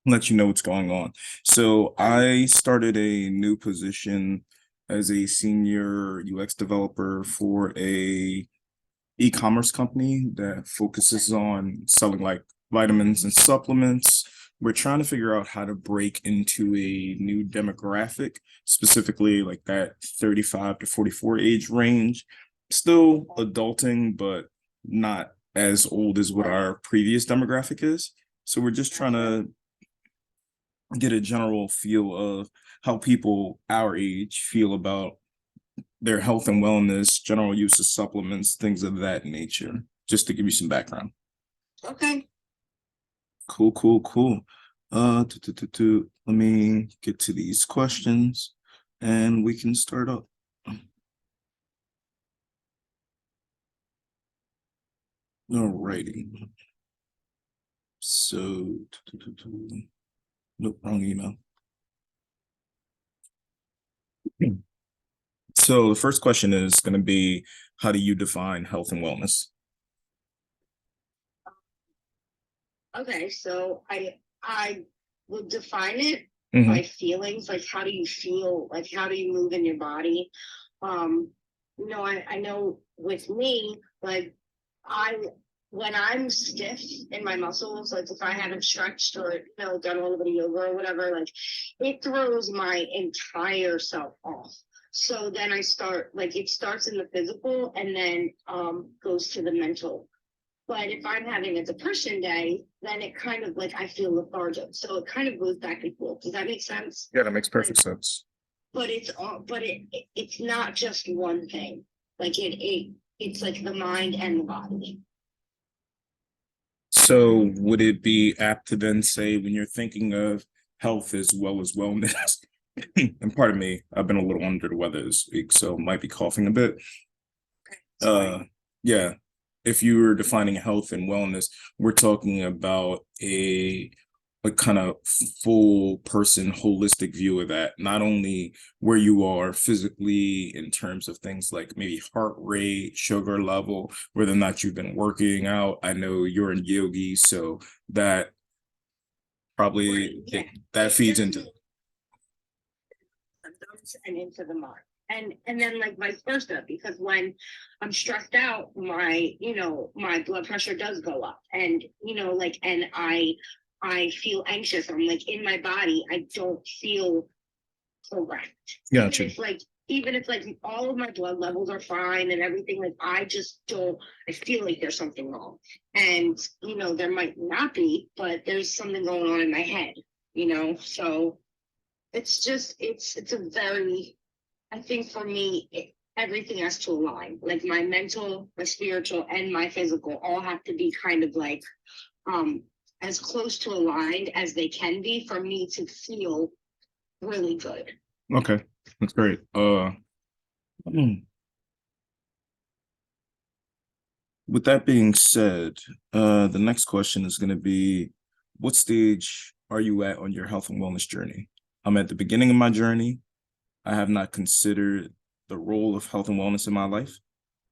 Let you know what's going on. So I started a new position as a senior UX developer for a e-commerce company that focuses on selling like vitamins and supplements. We're trying to figure out how to break into a new demographic, specifically like that 35 to 44 age range. Still adulting, but not as old as what our previous demographic is. So we're just trying to get a general feel of how people our age feel about their health and wellness, general use of supplements, things of that nature, just to give you some background. Okay. Cool, cool, cool. Let me get to these questions and we can start up. Alrighty. So, nope, wrong email. So the first question is going to be, how do you define health and wellness? Okay. So I would define it Mm-hmm. by feelings. Like, how do you feel? Like, how do you move in your body? Um, I know with me, like I when I'm stiff in my muscles, like if I haven't stretched or done a little bit of yoga or whatever, like it throws my entire self off. So then I start like it starts in the physical and then goes to the mental. But if I'm having a depression day, then it kind of like I feel lethargic. So it kind of goes back and forth. Does that make sense? Yeah, that makes Like, perfect sense. but it's all, but it's not just one thing. Like it's like the mind and the body. So would it be apt to then say, when you're thinking of health as well as wellness, and pardon me, I've been a little under the weather this week, so might be coughing a bit. Uh, yeah, if you were defining health and wellness, we're talking about a kind of full person holistic view of that, not only where you are physically in terms of things like maybe heart rate, sugar level, whether or not you've been working out. I know you're in yogi, so that probably Yeah, that it feeds into. definitely symptoms and into the mind. And then like vice versa, because when I'm stressed out, my blood pressure does go up. And like and I feel anxious. I'm like in my body, I don't feel correct. Even Gotcha. if like even if like all of my blood levels are fine and everything, like I just don't I feel like there's something wrong. And there might not be, but there's something going on in my head, so it's a very, I think for me, everything has to align. Like my mental, my spiritual, and my physical all have to be kind of like um as close to aligned as they can be for me to feel really good. Okay, that's great. With that being said, the next question is going to be, what stage are you at on your health and wellness journey? I'm at the beginning of my journey. I have not considered the role of health and wellness in my life.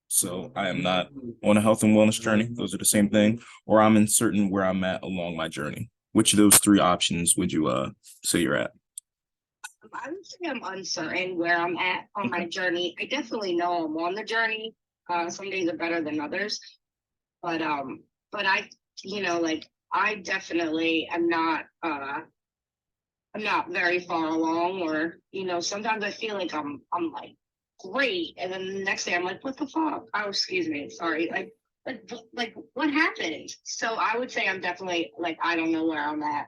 So I am not on a health and wellness journey. Those are the same thing. Or I'm uncertain where I'm at along my journey. Which of those three options would you say you're at? I would say I'm uncertain where I'm at on my journey. I definitely know I'm on the journey. Some days are better than others, but I, like I definitely am not. I'm not very far along, or sometimes I feel like I'm like great, and then the next day I'm like, what the fuck? Oh, excuse me, sorry. Like what happened? So I would say I'm definitely like I don't know where I'm at.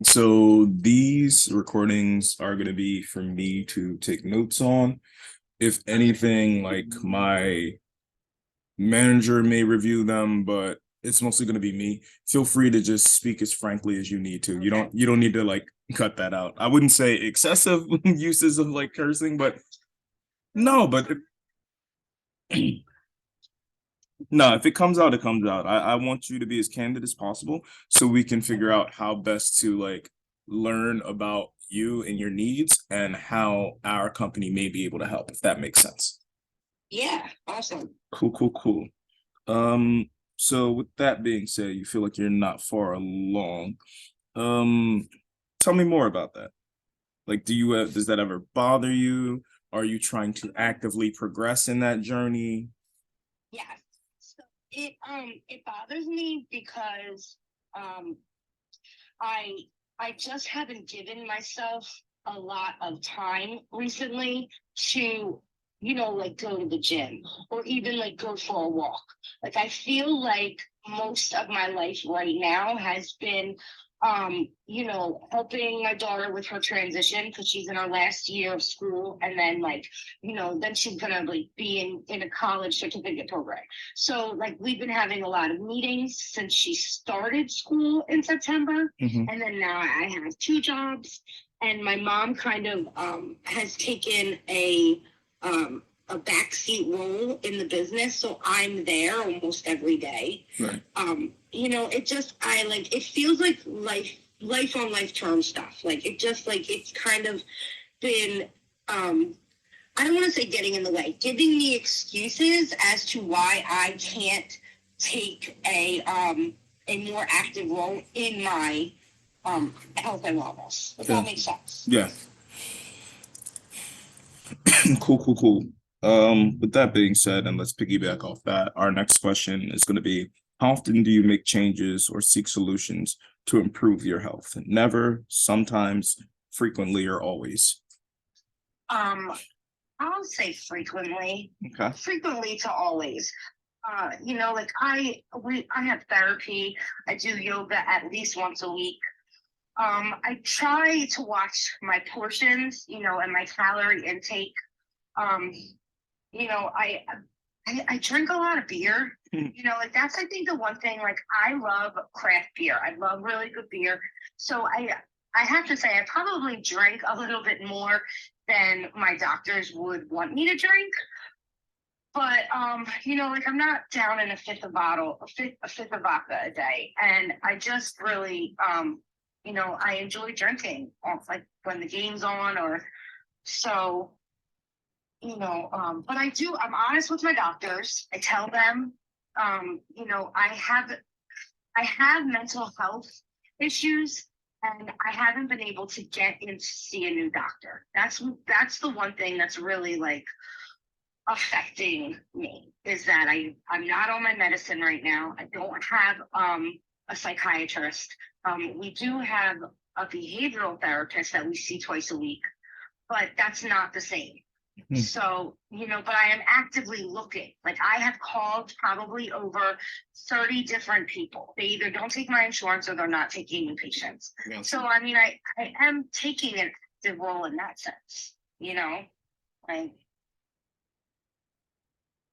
So these recordings are going to be for me to take notes on. If anything, like my manager may review them, but it's mostly going to be me. Feel free to just speak as frankly as you need to. You don't need to like cut that out. I wouldn't say excessive uses of like cursing, but no, but no, if it comes out, it comes out. I want you to be as candid as possible so we can figure out how best to like learn about you and your needs and how our company may be able to help, if that makes sense. Yeah, awesome. Cool, cool, cool. Um, So with that being said, you feel like you're not far along. Um, Tell me more about that. Like, does that ever bother you? Are you trying to actively progress in that journey? Yes. So it bothers me because um I I just haven't given myself a lot of time recently to, like go to the gym or even like go for a walk. Like I feel like most of my life right now has been helping my daughter with her transition because she's in her last year of school and then like, then she's gonna like be in a college certificate program. So like we've been having a lot of meetings since she started school in September, Mhm. and then now I have two jobs, and my mom kind of has taken a backseat role in the business, so I'm there almost every day. Right. It just I like it feels like life on life term stuff. Like it just like it's kind of been I don't want to say getting in the way, giving me excuses as to why I can't take a more active role in my health and wellness. If Yeah. that makes sense. Yeah. Cool, cool, cool. With that being said, and let's piggyback off that, our next question is going to be, how often do you make changes or seek solutions to improve your health? Never, sometimes, frequently, or always. Um, I'll say frequently, Okay. frequently to always. Like I have therapy. I do yoga at least once a week. I try to watch my portions, and my calorie intake. Um, you know, I drink a lot of beer. Like that's I think the one thing. Like I love craft beer. I love really good beer. So I have to say I probably drink a little bit more than my doctors would want me to drink. But like I'm not down in a fifth of vodka a day, and I just really I enjoy drinking, like when the game's on, or so but I'm honest with my doctors. I tell them, I have mental health issues and I haven't been able to get in to see a new doctor. That's the one thing that's really like affecting me is that I'm not on my medicine right now. I don't have a psychiatrist. We do have a behavioral therapist that we see twice a week, but that's not the same. Mhm. So, but I am actively looking. Like I have called probably over 30 different people. They either don't take my insurance or they're not taking new patients. Yeah. So, I mean, I am taking an active role in that sense, like,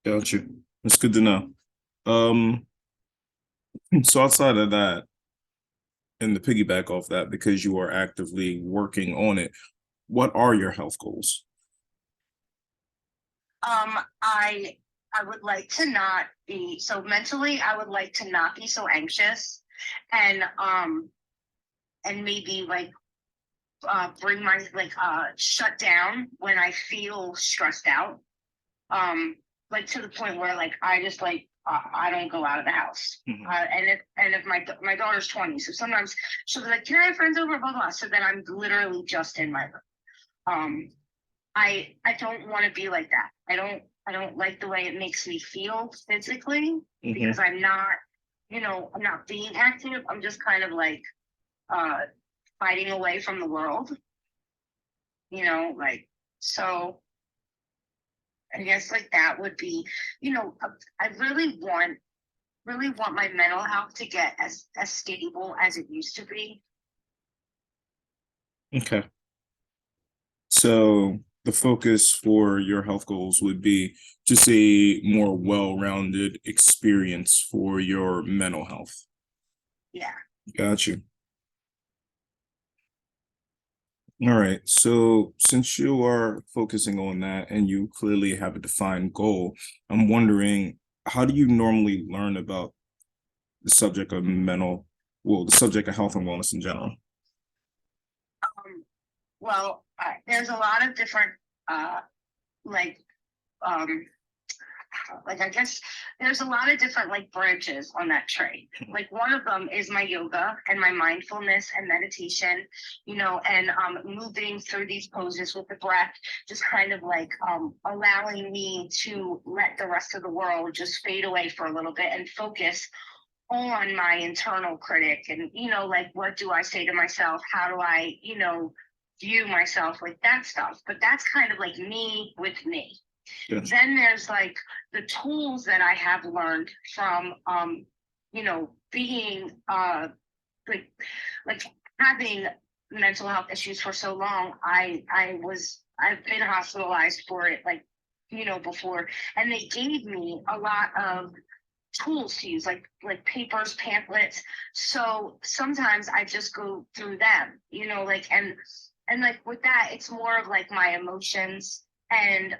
Gotcha. That's good to know. Um, so outside of that, and to piggyback off that, because you are actively working on it, what are your health goals? I would like to not be so mentally, I would like to not be so anxious and maybe like bring my like shut down when I feel stressed out. Like to the point where like I just like I don't go out of the house. Mhm. And if my daughter's 20, so sometimes she'll be like, "Can I have friends over?" Blah blah. So then I'm literally just in my room. Um, I don't want to be like that. I don't like the way it makes me feel physically because I'm not being active. I'm just kind of like uh fighting away from the world, like so I guess like that would be, I really want my mental health to get as stable as it used to be. Okay. So the focus for your health goals would be just a more well-rounded experience for your mental health. Yeah. Got you. All right. So since you are focusing on that and you clearly have a defined goal, I'm wondering, how do you normally learn about the subject of the subject of health and wellness in general? Well, there's a lot of different, like, um, like, I guess there's a lot of different like branches on that tree. Like one of them is my yoga and my mindfulness and meditation, and moving through these poses with the breath, just kind of like allowing me to let the rest of the world just fade away for a little bit and focus on my internal critic. And like, what do I say to myself? How do I view myself, like that stuff. But that's kind of like me with me. Yes. Then there's like the tools that I have learned from being like having mental health issues for so long. I've been hospitalized for it, like before, and they gave me a lot of tools to use, like papers, pamphlets. So sometimes I just go through them, like, and like with that, it's more of like my emotions and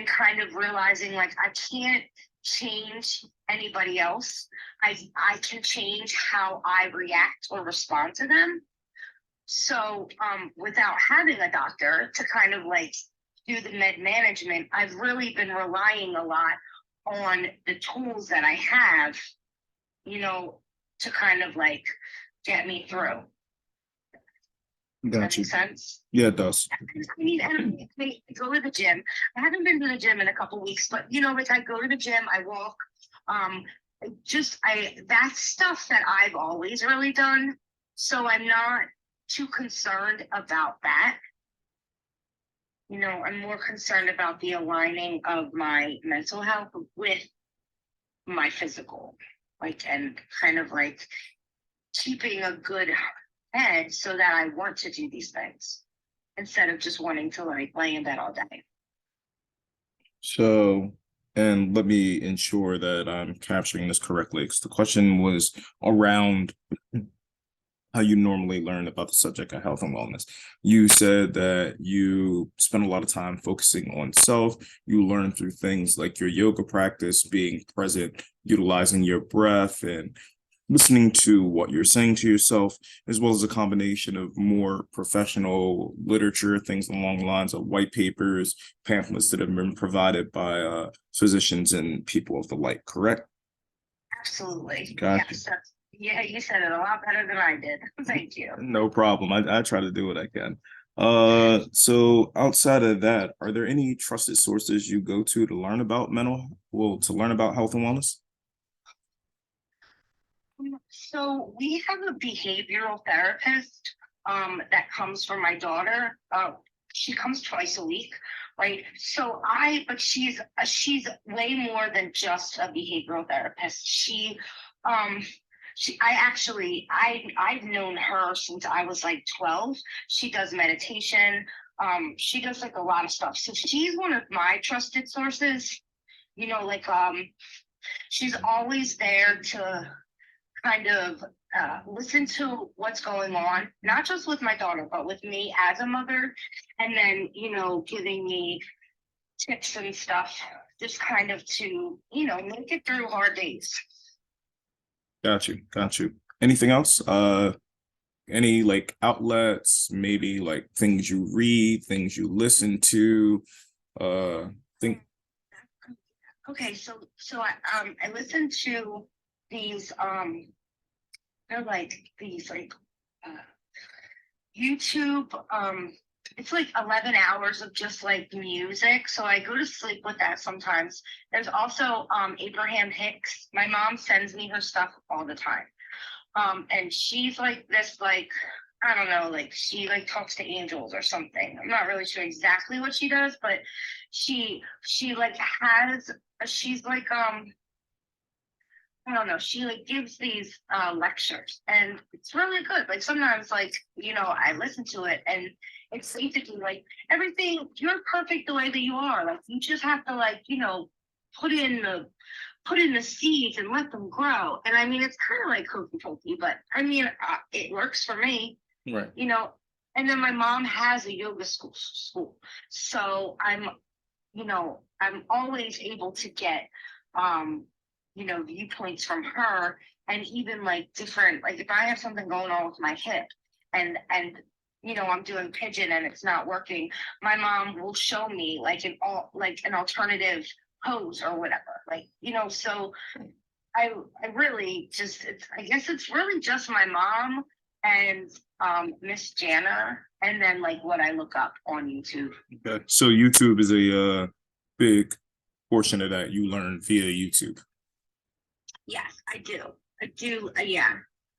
kind of realizing like I can't change anybody else. I can change how I react or respond to them. So without having a doctor to kind of like do the med management, I've really been relying a lot on the tools that I have, to kind of like get me through. Does that Got you. make sense? Yeah, it does. I mean, and I go to the gym. I haven't been to the gym in a couple weeks, but like I go to the gym, I walk. That's stuff that I've always really done. So I'm not too concerned about that. I'm more concerned about the aligning of my mental health with my physical, like, and kind of like keeping a good head so that I want to do these things instead of just wanting to like lay in bed all day. So, and let me ensure that I'm capturing this correctly, because the question was around how you normally learn about the subject of health and wellness. You said that you spend a lot of time focusing on self. You learn through things like your yoga practice, being present, utilizing your breath, and listening to what you're saying to yourself, as well as a combination of more professional literature, things along the lines of white papers, pamphlets that have been provided by physicians and people of the like, correct? Absolutely. Gotcha. Yes, yeah, you said it a lot better than I did. Thank you. No problem. I try to do what I can. So outside of that, are there any trusted sources you go to learn about to learn about health and wellness? So we have a behavioral therapist that comes for my daughter. She comes twice a week, right? But she's way more than just a behavioral therapist. I've known her since I was like 12. She does meditation. She does like a lot of stuff. So she's one of my trusted sources. She's always there to kind of listen to what's going on, not just with my daughter, but with me as a mother, and then, giving me tips and stuff, just kind of to, make it through hard days. Got you. Got you. Anything else? Any like outlets, maybe like things you read, things you listen to, think. Okay, so I listen to these they're like these like YouTube it's like 11 hours of just like music, so I go to sleep with that sometimes. There's also Abraham Hicks. My mom sends me her stuff all the time, and she's like this, like, I don't know, like she like talks to angels or something. I'm not really sure exactly what she does, but she like has she's like I don't know, she like gives these lectures, and it's really good. Like sometimes like, I listen to it and it's basically like, everything, you're perfect the way that you are. Like you just have to like, put in the seeds and let them grow. And I mean, it's kind of like hokey pokey, but I mean, it works for me. Right. And then my mom has a yoga school. So I'm always able to get viewpoints from her, and even like different, like if I have something going on with my hip and I'm doing pigeon and it's not working, my mom will show me like an alternative pose or whatever. Like, so I really just, I guess it's really just my mom and Miss Jana, and then like what I look up on YouTube. Okay. So YouTube is a big portion of that you learn via YouTube. Yes, I do. I do. Yeah,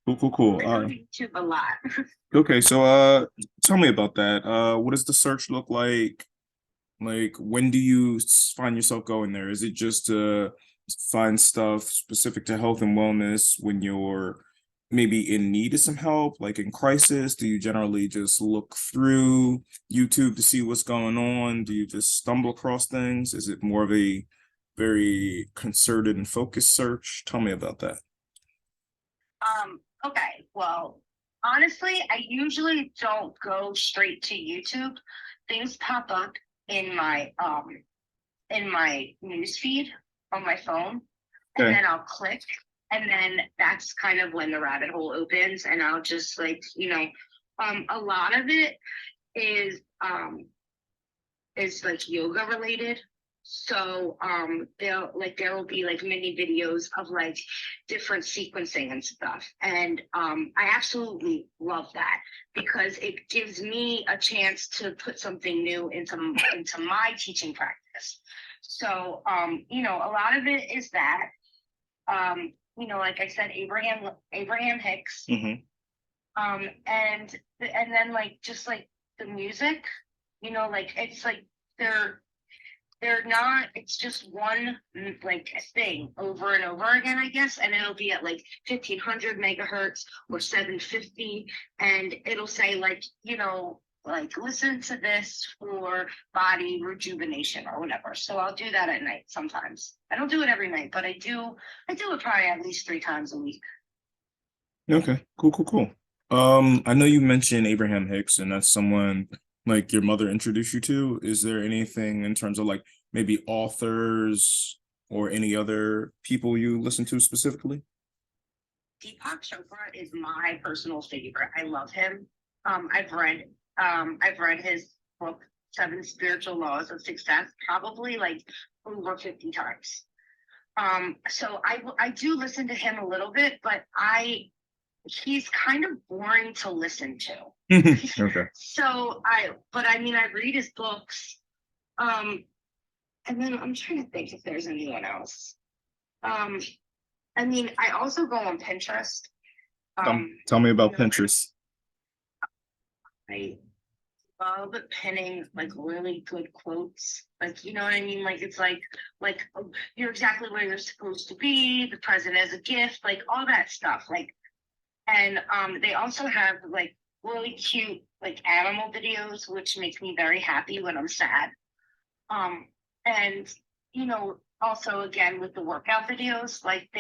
Cool, cool, cool. I go to YouTube a lot. Okay, so tell me about that. What does the search look like? Like, when do you find yourself going there? Is it just to find stuff specific to health and wellness when you're maybe in need of some help, like in crisis? Do you generally just look through YouTube to see what's going on? Do you just stumble across things? Is it more of a very concerted and focused search? Tell me about that. Okay, well, honestly, I usually don't go straight to YouTube. Things pop up in my news feed on my phone, and Okay. then I'll click, and then that's kind of when the rabbit hole opens, and I'll just like, a lot of it is like yoga related. So there will be like mini videos of like different sequencing and stuff. And I absolutely love that because it gives me a chance to put something new into my teaching practice. So a lot of it is that like I said, Abraham Hicks. Mm-hmm. And then like just like the music, like it's like they're they're not, it's just one like thing over and over again, I guess, and it'll be at like 1500 megahertz or 750, and it'll say like, like listen to this for body rejuvenation or whatever. So I'll do that at night sometimes. I don't do it every night, but I do it probably at least 3 times a week. Okay, cool, cool, cool. I know you mentioned Abraham Hicks, and that's someone like your mother introduced you to. Is there anything in terms of like maybe authors or any other people you listen to specifically? Deepak Chopra is my personal favorite. I love him. I've read his book Seven Spiritual Laws of Success probably like over 50 times. So I do listen to him a little bit, but he's kind of boring to listen to. Okay. But I mean, I read his books. And then I'm trying to think if there's anyone else. Um, I mean, I also go on Pinterest. Tell me about Pinterest. I love pinning like really good quotes. Like, you know what I mean? Like it's like you're exactly where you're supposed to be, the present as a gift, like all that stuff. Like, and they also have like really cute like animal videos, which makes me very happy when I'm sad. And also again with the workout videos, like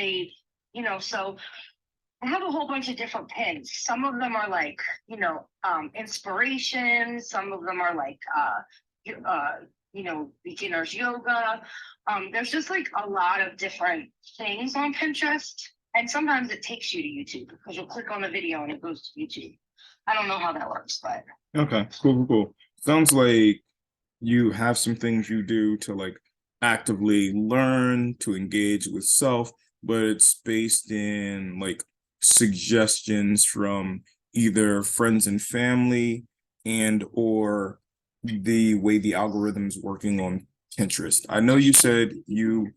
so I have a whole bunch of different pins. Some of them are like, inspiration. Some of them are like, beginner's yoga. There's just like a lot of different things on Pinterest. And sometimes it takes you to YouTube because you'll click on the video and it goes to YouTube. I don't know how that works, but. Okay, cool, cool, cool. Sounds like you have some things you do to like actively learn to engage with self, but it's based in like suggestions from either friends and family and or the way the algorithm's working on Pinterest. I know you said you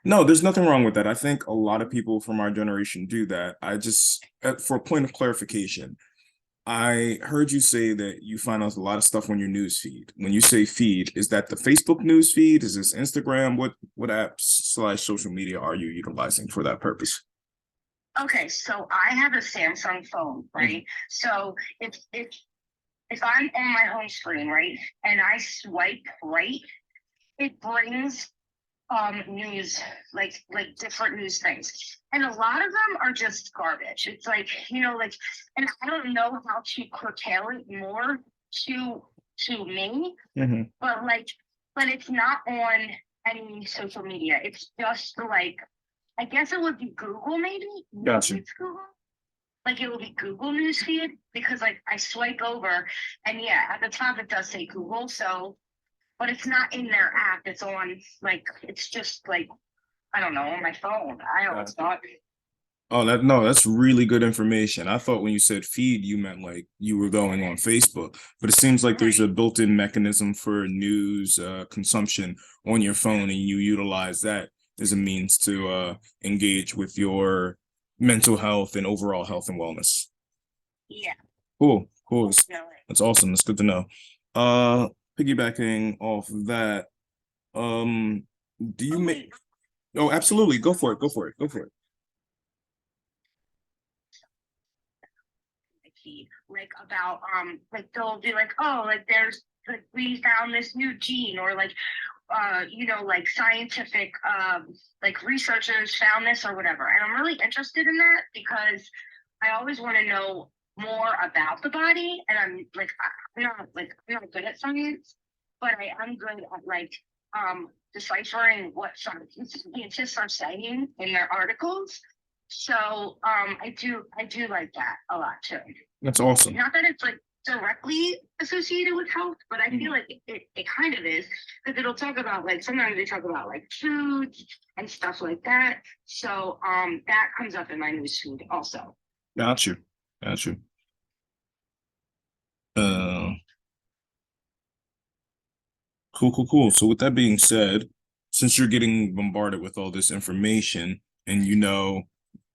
no, there's nothing wrong with that. I think a lot of people from our generation do that. I just for a point of clarification, I heard you say that you find out a lot of stuff on your news feed. When you say feed, is that the Facebook news feed? Is this Instagram? What apps / social media are you utilizing for that purpose? Okay, so I have a Samsung phone, right? So if I'm on my home screen, right, and I swipe right, it brings news, like different news things. And a lot of them are just garbage. It's like, like, and I don't know how to curtail it more to me, but but it's not on any social media. It's just like, I guess it would be Google maybe. Gotcha. It's Google. Like it will be Google newsfeed because like I swipe over and yeah, at the top it does say Google. So but it's not in their app. It's on like it's just like I don't know on my phone. I always thought. Oh, no, that's really good information. I thought when you said feed, you meant like you were going on Facebook, but it seems like there's a built-in mechanism for news consumption on your phone, and you utilize that as a means to engage with your mental health and overall health and wellness. Yeah. Cool, cool. No, That's awesome. That's good to know. Uh, Piggybacking off of that, do you make? Oh, absolutely. Go for it. Go for it. Go for it. feed like about like they'll be like oh like there's like we found this new gene or like you know like scientific like researchers found this or whatever and I'm really interested in that because I always want to know more about the body and I'm not good at science but I'm good at like deciphering what scientists are saying in their articles so I do like that a lot too. That's awesome. Not that it's like directly associated with health, but I feel like it kind of is because it'll talk about like sometimes they talk about like foods and stuff like that. So that comes up in my newsfeed also. Got you. Got you. Uh, cool, cool, cool. So with that being said, since you're getting bombarded with all this information and you know,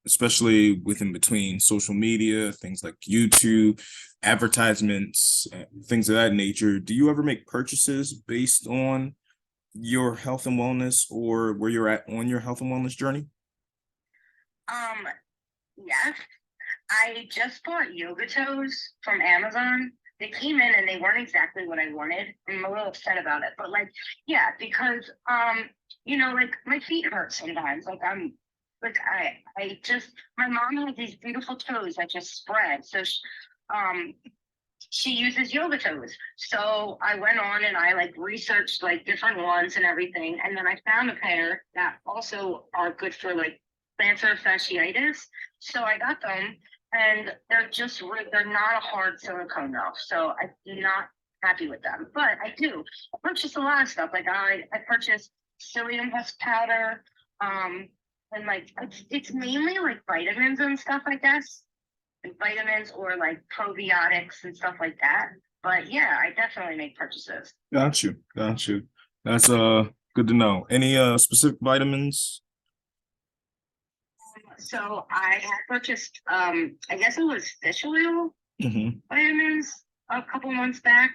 especially within between social media, things like YouTube, advertisements, things of that nature, do you ever make purchases based on your health and wellness or where you're at on your health and wellness journey? Um, yes, I just bought yoga toes from Amazon. They came in and they weren't exactly what I wanted. I'm a little upset about it, but like, yeah, because you know, like my feet hurt sometimes. Like I just my mom has these beautiful toes that just spread. So um, she uses yoga toes. So I went on and I like researched like different ones and everything, and then I found a pair that also are good for like plantar fasciitis. So I got them, and they're not a hard silicone though. So I'm not happy with them, but I do. I purchased a lot of stuff. Like I purchased psyllium husk powder, and like it's mainly like vitamins and stuff, I guess and vitamins or like probiotics and stuff like that. But yeah, I definitely make purchases. Got you. Got you. That's good to know. Any specific vitamins? So I had purchased I guess it was fish oil Mm-hmm. vitamins a couple months back.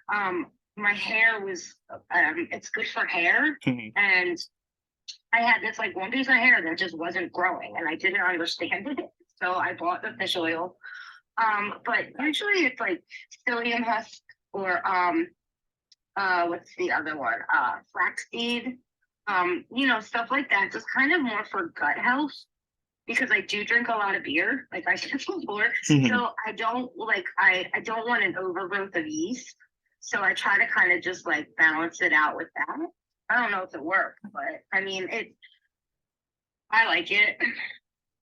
My hair was it's good for hair and I had this like one piece of hair that just wasn't growing and I didn't understand it. So I bought the fish oil. But usually it's like psyllium husk or what's the other one? Flaxseed. You know, stuff like that. Just kind of more for gut health because I do drink a lot of beer, like I said before. So I don't want an overgrowth of yeast. So I try to kind of just like balance it out with that. I don't know if it works, but I mean I like it.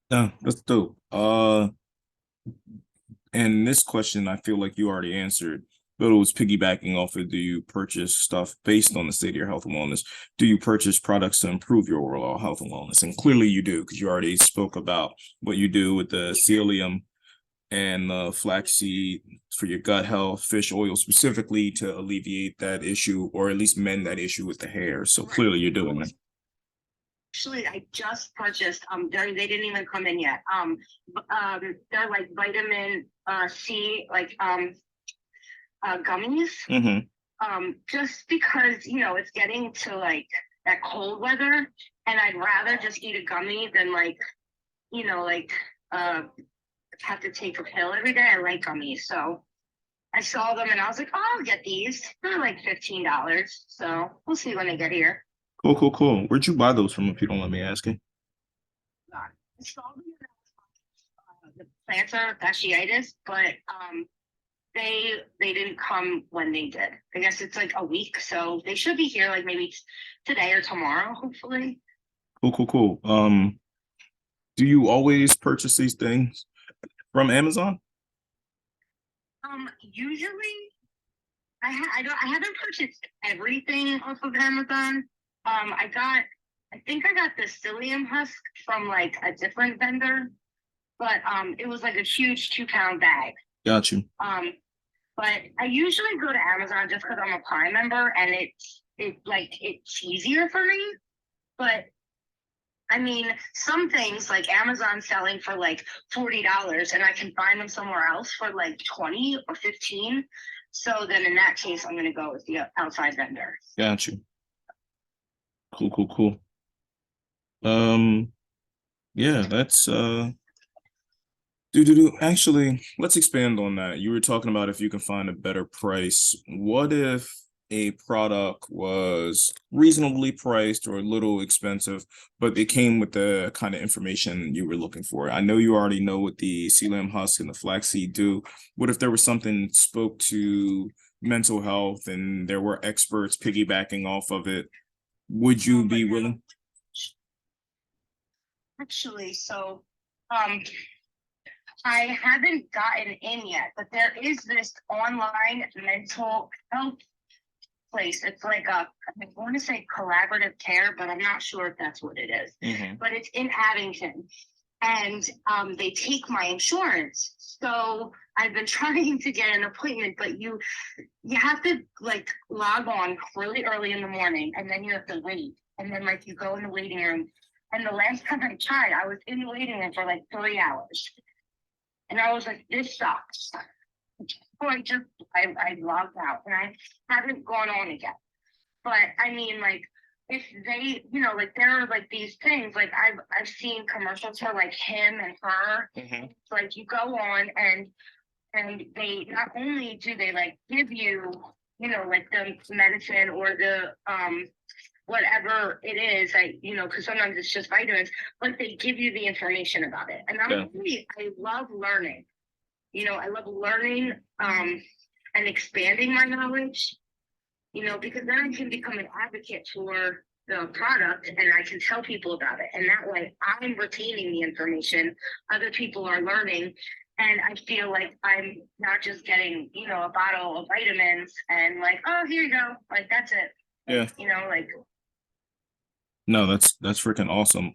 Yeah, that's dope. And this question, I feel like you already answered, but it was piggybacking off of do you purchase stuff based on the state of your health and wellness? Do you purchase products to improve your overall health and wellness? And clearly you do, because you already spoke about what you do with the psyllium and the flaxseed for your gut health, fish oil specifically to alleviate that issue or at least mend that issue with the hair. So clearly you're doing it. Actually, I just purchased. They didn't even come in yet. They're like vitamin C, like gummies. Mm-hmm. Just because you know it's getting to like that cold weather, and I'd rather just eat a gummy than like you know like have to take a pill every day. I like gummies, so I saw them and I was like, oh, I'll get these. They're like $15, so we'll see when they get here. Cool, cool, cool. Where'd you buy those from, if you don't let me asking? I saw them in the plantar fasciitis, but they didn't come when they did. I guess it's like a week, so they should be here like maybe today or tomorrow, hopefully. Cool, cool, cool. Do you always purchase these things from Amazon? Usually I haven't purchased everything off of Amazon. I think I got the psyllium husk from like a different vendor, but it was like a huge 2 pound bag. Got you. But I usually go to Amazon just because I'm a Prime member and it's easier for me. But I mean, some things like Amazon selling for like $40 and I can find them somewhere else for like 20 or 15. So then in that case, I'm gonna go with the outside vendor. Got you. Cool. Yeah, that's Actually, let's expand on that. You were talking about if you can find a better price. What if a product was reasonably priced or a little expensive, but it came with the kind of information you were looking for? I know you already know what the psyllium husk and the flaxseed do. What if there was something that spoke to mental health and there were experts piggybacking off of it? Would you be willing? Actually, um, I haven't gotten in yet, but there is this online mental health place. It's like I want to say collaborative care, but I'm not sure if that's what it is. But it's in Abington, and they take my insurance. So I've been trying to get an appointment, but you have to like log on really early in the morning, and then you have to wait, and then like you go in the waiting room. And the last time I tried, I was in the waiting room for like 3 hours. And I was like, this sucks. So I logged out and I haven't gone on again. But I mean, like, if they, like there are like these things, like I've seen commercials for like him and her. It's like you go on and they not only do they like give you, like the medicine or the whatever it is, because sometimes it's just vitamins, but they give you the information about it. And I love learning. I love learning and expanding my knowledge, because then I can become an advocate for the product and I can tell people about it. And that way I'm retaining the information, other people are learning. And I feel like I'm not just getting, a bottle of vitamins and like, oh, here you go. Like, that's it. Yeah. Like, No, that's freaking awesome.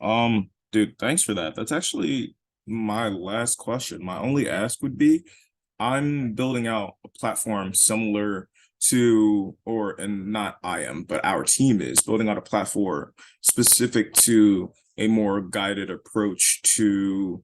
Dude, thanks for that. That's actually my last question. My only ask would be, I'm building out a platform similar to, and not I am, but our team is building out a platform specific to a more guided approach to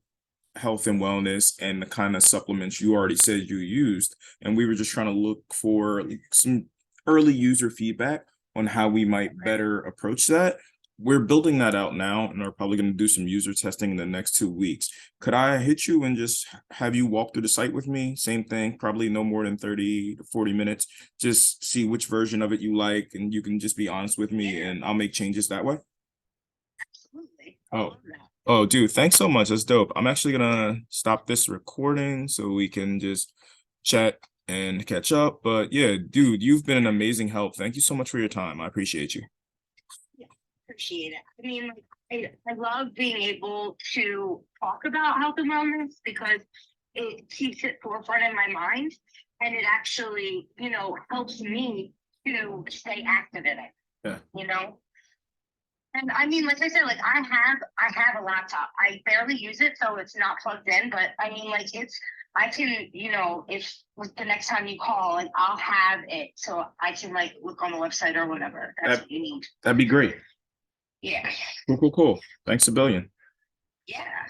health and wellness and the kind of supplements you already said you used. And we were just trying to look for some early user feedback on how we might better approach that. We're building that out now and are probably going to do some user testing in the next 2 weeks. Could I hit you and just have you walk through the site with me? Same thing, probably no more than 30 to 40 minutes. Just see which version of it you like, and you can just be honest with me and I'll make changes that way. Absolutely. Oh, dude, thanks so much. That's dope. I'm actually gonna stop this recording so we can just chat and catch up. But yeah, dude, you've been an amazing help. Thank you so much for your time. I appreciate you. Appreciate it. I mean, like, I love being able to talk about health and wellness because it keeps it forefront in my mind and it actually, helps me to stay active in it. Yeah. And I mean, like I said, like I have a laptop. I barely use it, so it's not plugged in, but I mean, like I can, if like, the next time you call, and I'll have it so I can like look on the website or whatever. That's what you need. That'd be great. Yeah. Cool. Thanks a billion. Yeah.